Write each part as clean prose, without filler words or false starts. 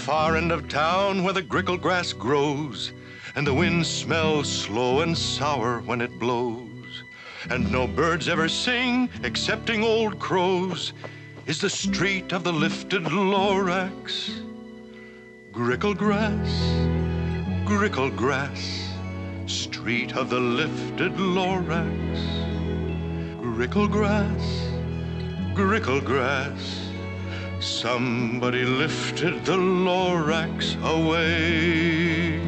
far end of town where the grickle grass grows, and the wind smells slow and sour when it blows, and no birds ever sing excepting old crows, is the street of the lifted Lorax. Grickle grass, street of the lifted Lorax. Grickle grass, somebody lifted the Lorax away.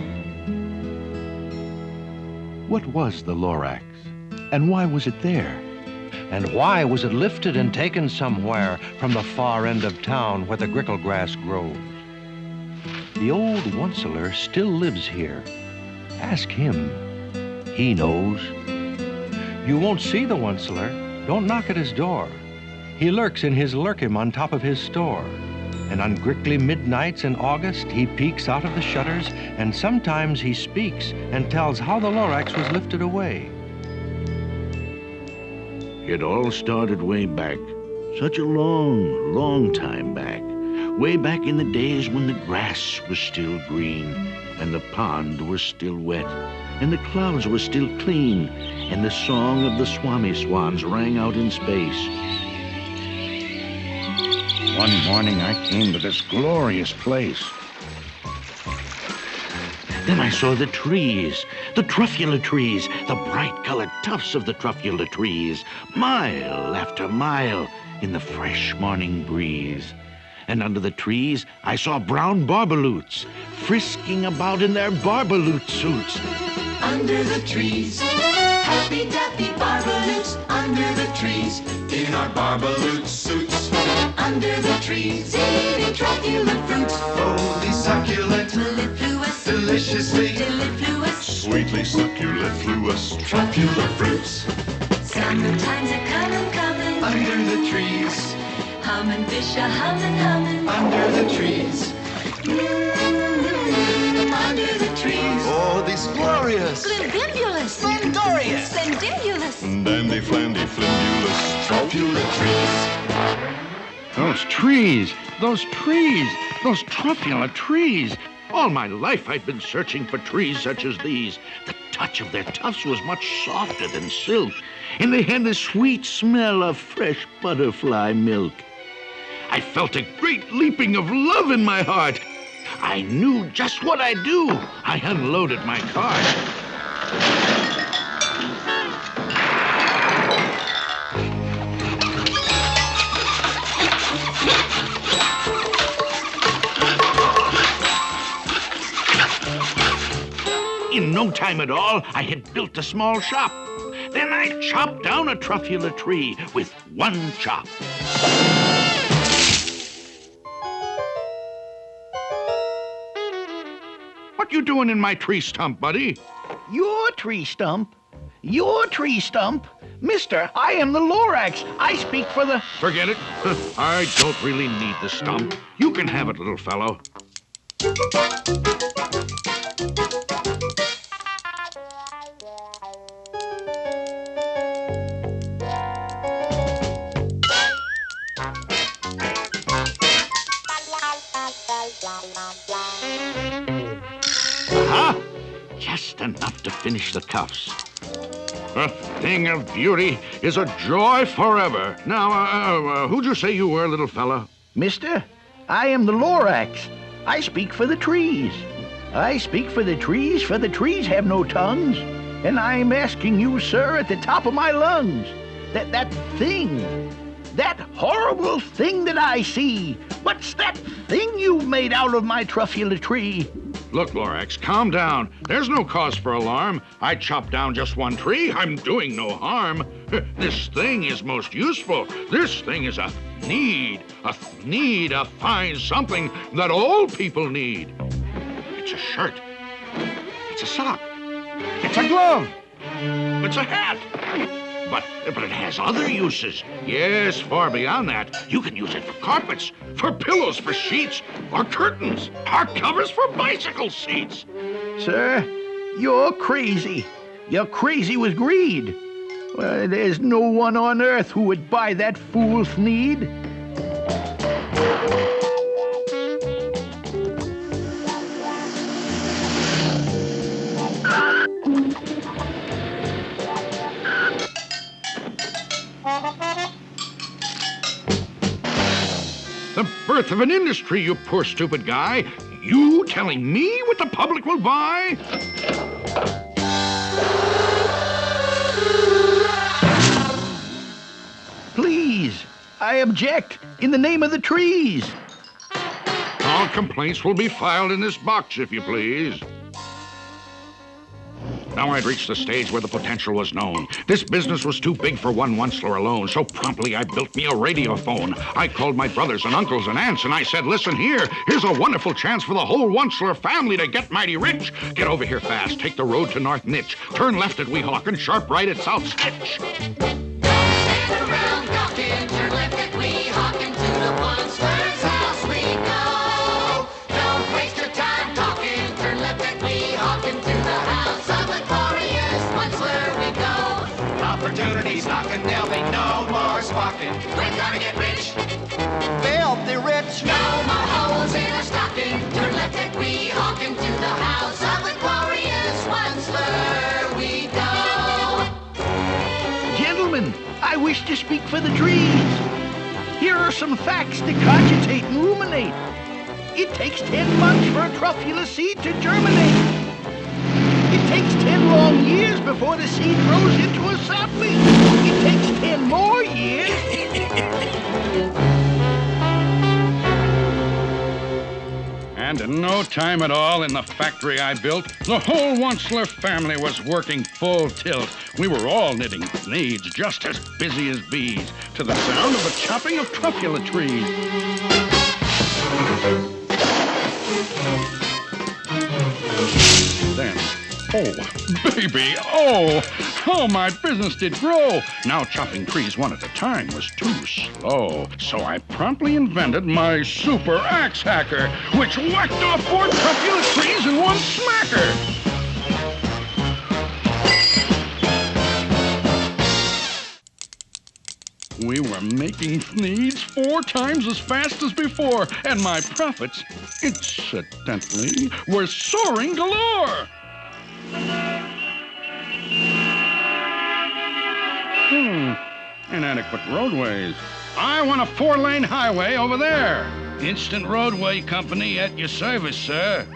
What was the Lorax, and why was it there? And why was it lifted and taken somewhere from the far end of town where the grickle grass grows? The old Onceler still lives here. Ask him. He knows. You won't see the Onceler. Don't knock at his door. He lurks in his lurkim on top of his store. And on grickly midnights in August, he peeks out of the shutters, and sometimes he speaks and tells how the Lorax was lifted away. It all started way back, such a long, long time back. Way back in the days when the grass was still green, and the pond was still wet, and the clouds were still clean, and the song of the Swami swans rang out in space. One morning I came to this glorious place. Then I saw the trees, the truffula trees, the bright-colored tufts of the truffula trees, mile after mile in the fresh morning breeze. And under the trees, I saw brown barbaloots frisking about in their barbaloot suits. Under the trees, happy-dappy barbaloots. Under the trees, in our barbaloot suits. Under the trees, eating truffula fruits. Holy succulent, Mellifluous, deliciously, mellifluous, sweetly succulifluous. truffula fruits. Summertime's a-comin'. Under the trees, hummin' fish a-hummin'. Under the trees, under the trees. Oh, these glorious, Splendibulous, splendorious, spendibulous. dandy flandy flimbulous truffula trees. Those trees, those truffula trees. All my life I've been searching for trees such as these. The touch of their tufts was much softer than silk, and they had the sweet smell of fresh butterfly milk. I felt a great leaping of love in my heart. I knew just what I'd do. I unloaded my cart. In no time at all, I had built a small shop. Then I chopped down a truffula tree with one chop. What you doing in my tree stump, buddy? Your tree stump? Your tree stump? Mister, I am the Lorax. I speak for the... Forget it. I don't really need the stump. You can have it, little fellow. Aha! Just enough to finish the cuffs. A thing of beauty is a joy forever. Now, who'd you say you were, little fella? Mister, I am the Lorax. I speak for the trees. I speak for the trees have no tongues. And I'm asking you, sir, at the top of my lungs, that horrible thing that I see. What's that thing you've made out of my truffula tree? Look, Lorax, calm down. There's no cause for alarm. I chopped down just one tree. I'm doing no harm. This thing is most useful. This thing is a fine something that all people need. It's a shirt. It's a sock. It's a glove. It's a hat. But it has other uses. Yes, far beyond that. You can use it for carpets, for pillows, for sheets, or curtains, or covers for bicycle seats. Sir, you're crazy. You're crazy with greed. Well, there's no one on earth who would buy that fool's need. birth of an industry, you poor stupid guy. You telling me what the public will buy? Please, I object in the name of the trees. All complaints will be filed in this box, if you please. Now I'd reached the stage where the potential was known. This business was too big for one Onceler alone, so promptly I built me a radiophone. I called my brothers and uncles and aunts, and I said, listen here, here's a wonderful chance for the whole Onceler family to get mighty rich. Get over here fast, take the road to North Nitch, turn left at Weehawken, and sharp right at South Sketch. Stand around talking, turn left at Weehawken, to the Onceler's house we go. Don't waste your time talking, turn left at Weehawken, to the house of the glorious Onceler we go. Opportunities knocking, there'll be no more squawking. We're gonna get rich, Filthy rich. no more holes in our stocking. Turn left at Weehawken, to the house of the glorious Onceler we go. Gentlemen, I wish to speak for the trees. Here are some facts to cogitate and ruminate. It takes 10 months for a truffula seed to germinate. It takes 10 long years before the seed grows into a sapling. It takes 10 more years. And in no time at all in the factory I built, the whole Onceler family was working full tilt. We were all knitting needs, just as busy as bees, to the sound of the chopping of truffula trees. Then, oh, baby, oh, how my business did grow. Now chopping trees one at a time was too slow. So I promptly invented my super axe hacker, which whacked off 4 truffula trees in one smacker. We were making needs 4 times as fast as before, and my profits, incidentally, were soaring galore. Inadequate roadways. I want a 4-lane highway over there. Instant Roadway Company at your service, sir.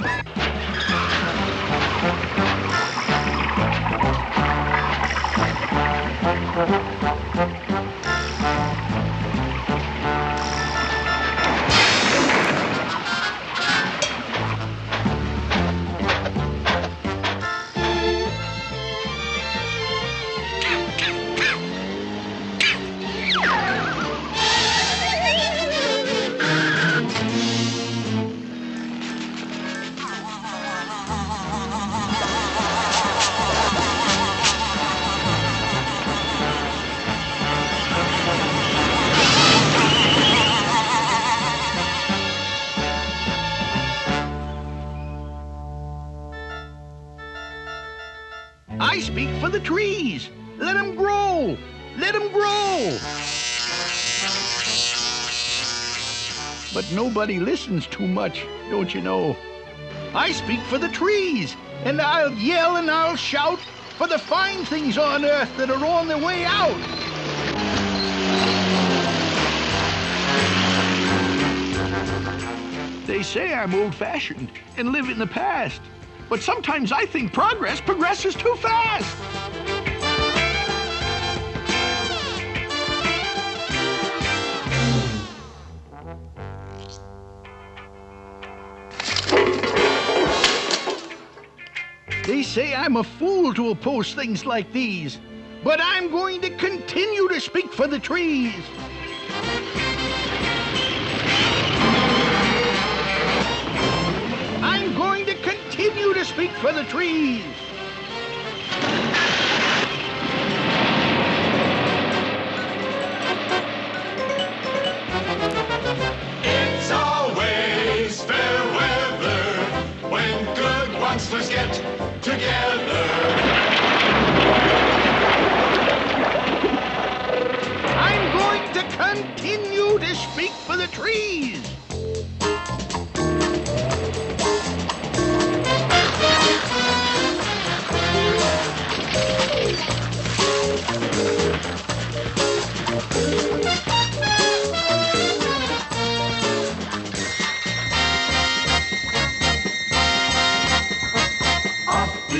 I speak for the trees. Let them grow. Let them grow. But nobody listens too much, don't you know? I speak for the trees, and I'll yell and I'll shout for the fine things on earth that are on their way out. They say I'm old-fashioned and live in the past, but sometimes I think progress progresses too fast. They say I'm a fool to oppose things like these, but I'm going to continue to speak for the trees. I'm going to continue to speak for the trees. It's always fair weather when good Oncelers get together. I'm going to continue to speak for the trees.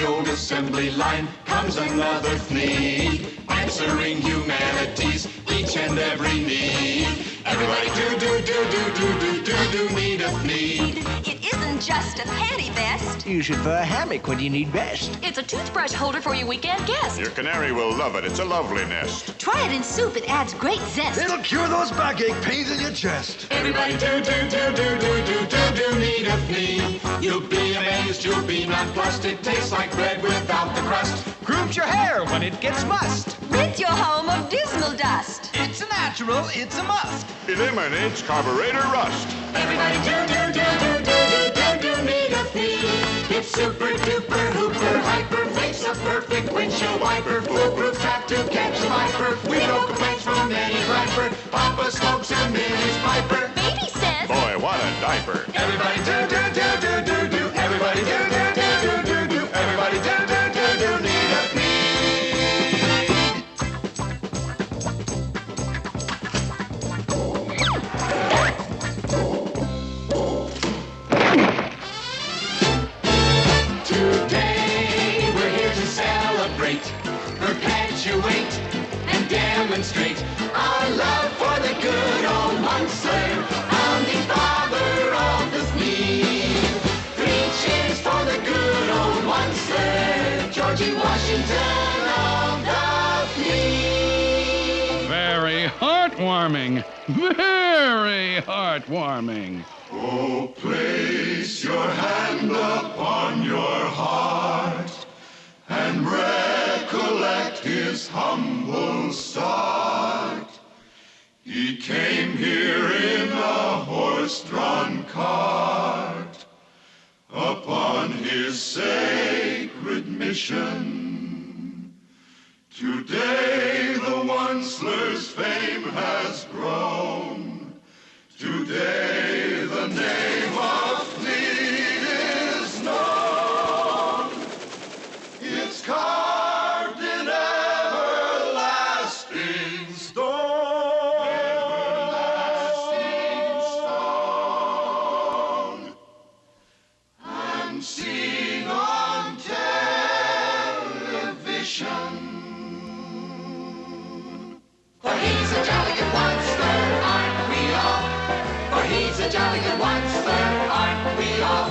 old assembly line comes another fleet, answering humanity's each and every need. Everybody do need a fleet. It isn't just a panty vest. Use it for a hammock when you need rest. It's a toothbrush holder for your weekend guest. Your canary will love it. It's a lovely nest. Try it in soup. It adds great zest. It'll cure those backache pains in your chest. Everybody do need a fleet. You'll be amazed, you'll be nonplussed. It tastes like bread without the crust. Grooms your hair when it gets mussed. Rid your home of dismal dust. It's a natural, it's a must. Eliminates carburetor rust. Everybody do need a fleet. It's super duper hooper hyper, makes a perfect windshield wiper. Foolproof trap to catch a viper. We no complaints from any griper. Papa smokes and Minnie's piper. Baby says, Boy, what a diaper. Everybody do. Everybody do. Everybody do need a fleet. Today we're here to celebrate, perpetuate, and demonstrate our love for the good old Munster, founding father of the fleet. 3 cheers for the good old Munster, Georgie Washington of the fleet. Very heartwarming. Very heartwarming. Oh, place your hand upon your heart and recollect his humble start. He came here in a horse-drawn cart upon his sacred mission. Today the Onceler's fame has grown. Today the name of Fleet is known. It's carved in everlasting stone. Everlasting stone. And seen on television. For he's a jolly good monster, aren't we all? For he's a jolly good monster, aren't we all?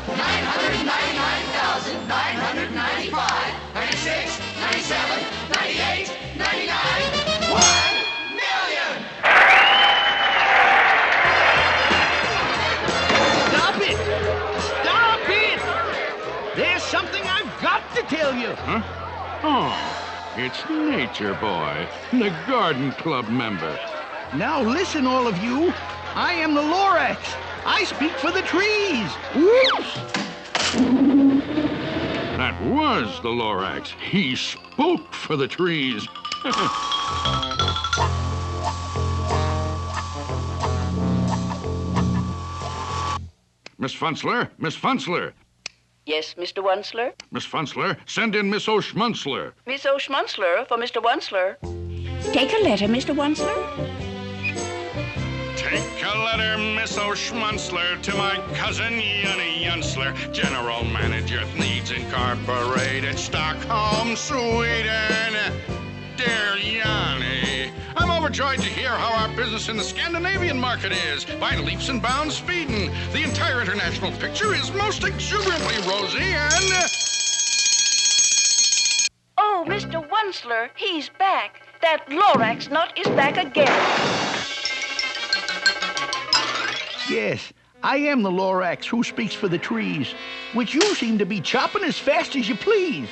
999,995, 96, 97, 98, 99, 1 million! Stop it! Stop it! There's something I've got to tell you. Huh? Oh, it's Nature Boy, the Garden Club member. Now listen, all of you. I am the Lorax. I speak for the trees. Whoops! That was the Lorax. He spoke for the trees. Miss Funzler, Miss Funzler. Yes, Mr. Onceler? Miss Funzler, send in Miss O'Schmunzler. Miss O'Schmunzler for Mr. Onceler. Take a letter, Mr. Onceler. Take a letter, Miss O'Schmunzler, to my cousin Yunny Yunsler, General Manager at Needs Incorporated, Stockholm, Sweden. Dear Yanni, I'm overjoyed to hear how our business in the Scandinavian market is. By leaps and bounds speeding. The entire international picture is most exuberantly rosy and... Oh, Mr. Onceler, he's back. That Lorax nut is back again. Yes, I am the Lorax who speaks for the trees, which you seem to be chopping as fast as you please.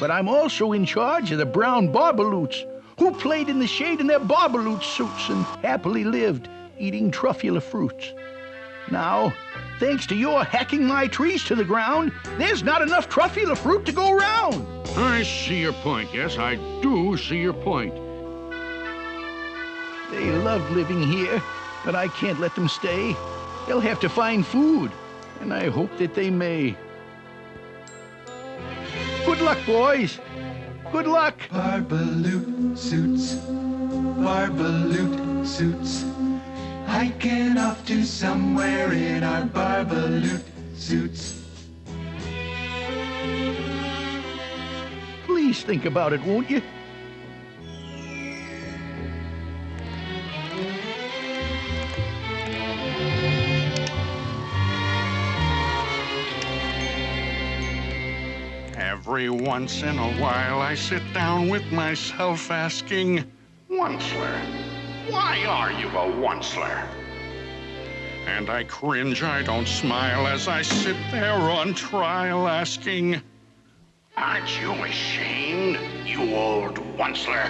But I'm also in charge of the brown barbaloots, who played in the shade in their barbaloot suits and happily lived, eating truffula fruits. Now, thanks to your hacking my trees to the ground, there's not enough truffula fruit to go round. I see your point. Yes, I do see your point. They love living here, but I can't let them stay. They'll have to find food, and I hope that they may. Good luck, boys. Good luck. Barbaloot suits, barbaloot suits. Hiking off to somewhere in our barbaloot suits. Please think about it, won't you? Every once in a while I sit down with myself asking, Onceler, why are you a onceler? And I cringe, I don't smile as I sit there on trial asking, aren't you ashamed, you old onceler?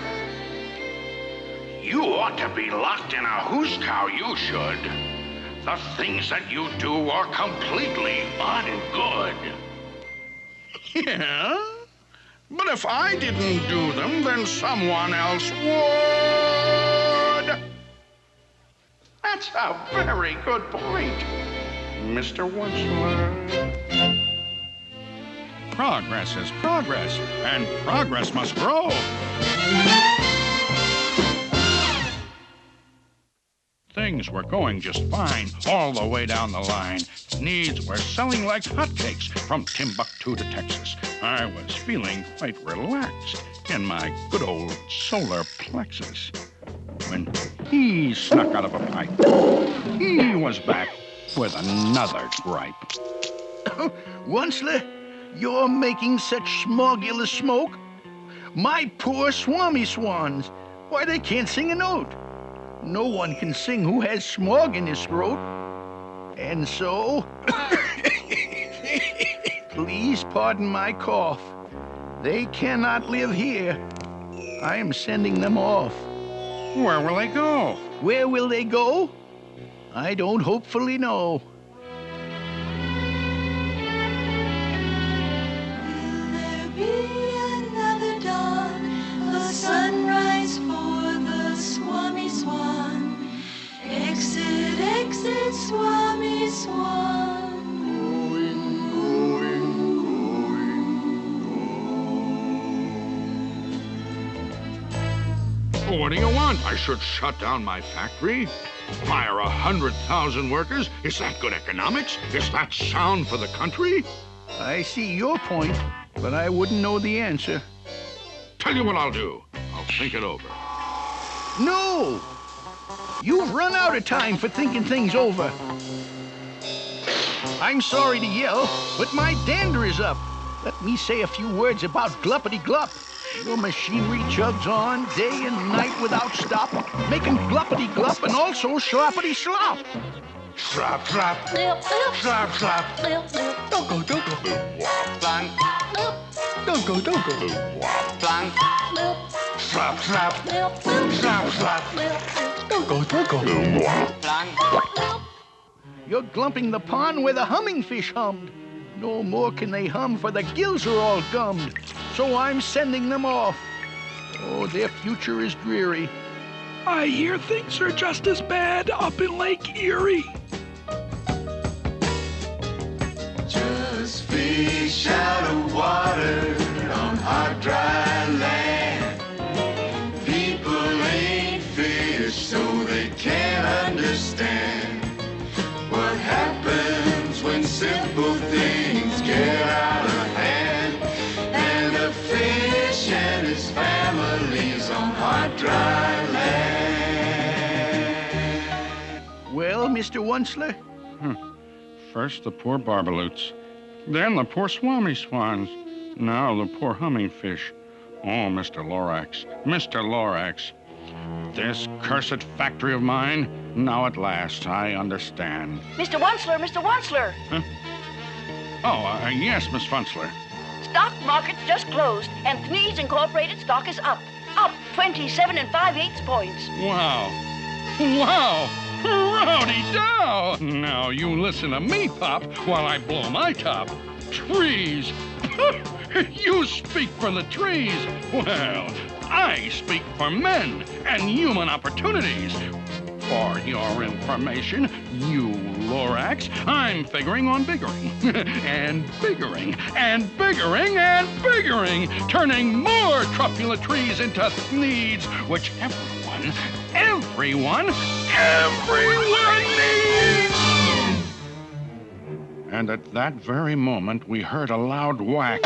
You ought to be locked in a hoosecow, you should. The things that you do are completely ungood. Yeah? But if I didn't do them, then someone else would. That's a very good point, Mr. Onceler. Progress is progress, and progress must grow. Things were going just fine all the way down the line. Needs were selling like hotcakes from Timbuktu to Texas. I was feeling quite relaxed in my good old solar plexus when he snuck out of a pipe. He was back with another gripe. Onceler, you're making such smogulous smoke. My poor swami swans. Why, they can't sing a note. No one can sing who has smog in his throat. And so, please pardon my cough. They cannot live here. I am sending them off. Where will they go? Where will they go? I don't hopefully know. Will there be another dawn, a sunrise for the Swami Swan? Exit, exit, Swami Swan. What do you want? I should shut down my factory? Fire 100,000 workers? Is that good economics? Is that sound for the country? I see your point, but I wouldn't know the answer. Tell you what I'll do. I'll think it over. No! You've run out of time for thinking things over. I'm sorry to yell, but my dander is up. Let me say a few words about gluppity glup. Your machinery chugs on day and night without stop, making gluppity glup and also sloppity slop. Slap, slap. Lip, lip. Slap, slap. Lip, lip. Don't go, don't go. Blank, Lip, Don't go, don't go. blank, lip, Slap, slap. lip, lip. Slap, slap. Lip, lip. Don't go, don't go. blank. You're glumping the pond where the humming fish hummed. No more can they hum, for the gills are all gummed. So I'm sending them off. Oh, their future is dreary. I hear things are just as bad up in Lake Erie. Just fish out of water on hot, dry land. People ain't fish, so they can't understand what happens when simple things get out of hand. And a fish and his family's on hot, dry land. Well, Mr. Onceler, First the poor barbaloots, then the poor swami swans, now the poor humming fish. Oh, Mr. Lorax, Mr. Lorax. This cursed factory of mine, now at last I understand. Mr. Onceler, Mr. Onceler. Oh, yes, Miss Funzler. Stock market's just closed, and Thnees Incorporated stock is up. Up 27 5/8 points. Wow. Wow! Rowdy dow! Now you listen to me, Pop, while I blow my top. Trees! You speak for the trees. Well, I speak for men and human opportunities. For your information, you Lorax, I'm figuring on biggering. And biggering, and biggering, and biggering, turning more truffula trees into needs, which everyone needs! And at that very moment, we heard a loud whack.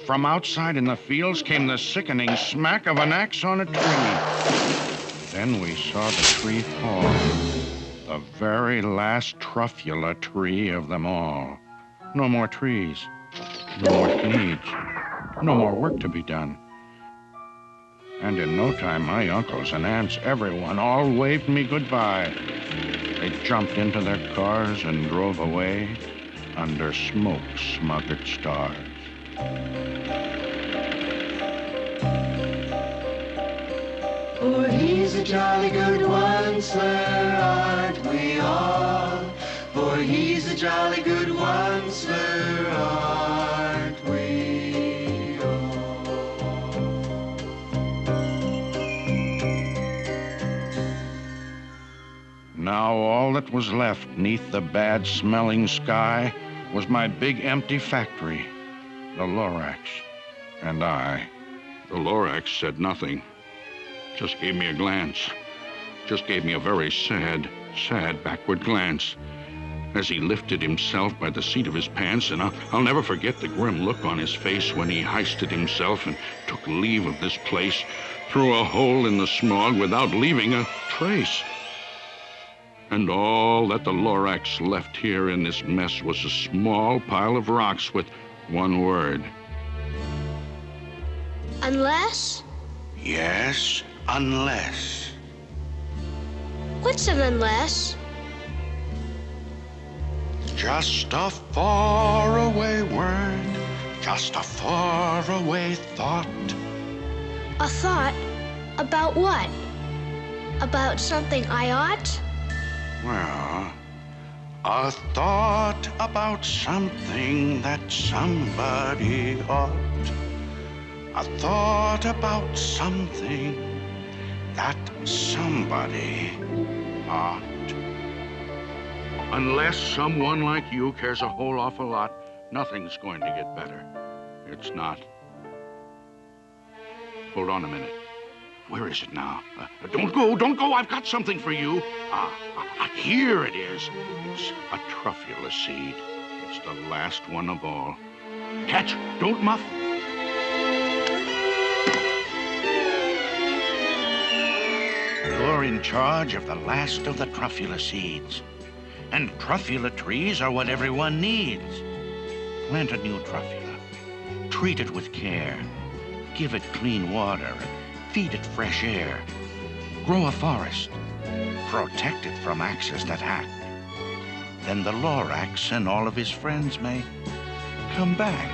from outside in the fields came the sickening smack of an axe on a tree. Then we saw the tree fall, the very last truffula tree of them all. No more trees, no more needs, no more work to be done. And in no time, my uncles and aunts, everyone, all waved me goodbye. They jumped into their cars and drove away under smoke-smothered stars. For he's a jolly good one, sir, aren't we all? For he's a jolly good one, sir, aren't we all? Now all that was left neath the bad-smelling sky was my big empty factory, the Lorax, and I. The Lorax said nothing, just gave me a glance, just gave me a very sad backward glance as he lifted himself by the seat of his pants, and I'll never forget the grim look on his face when he hoisted himself and took leave of this place through a hole in the smog without leaving a trace. And all that the Lorax left here in this mess was a small pile of rocks with one word. Unless? Yes, unless. What's an unless? Just a faraway word, just a faraway thought. A thought? About what? About something I ought? Well, a thought about something that somebody ought. A thought about something that somebody ought. Unless someone like you cares a whole awful lot, nothing's going to get better. It's not. Hold on a minute. Where is it now? Don't go. I've got something for you. Here it is. It's a truffula seed. It's the last one of all. Catch, don't muff. You're in charge of the last of the truffula seeds. And truffula trees are what everyone needs. Plant a new truffula. Treat it with care. Give it clean water and feed it fresh air. Grow a forest. Protect it from axes that hack. Then the Lorax and all of his friends may come back.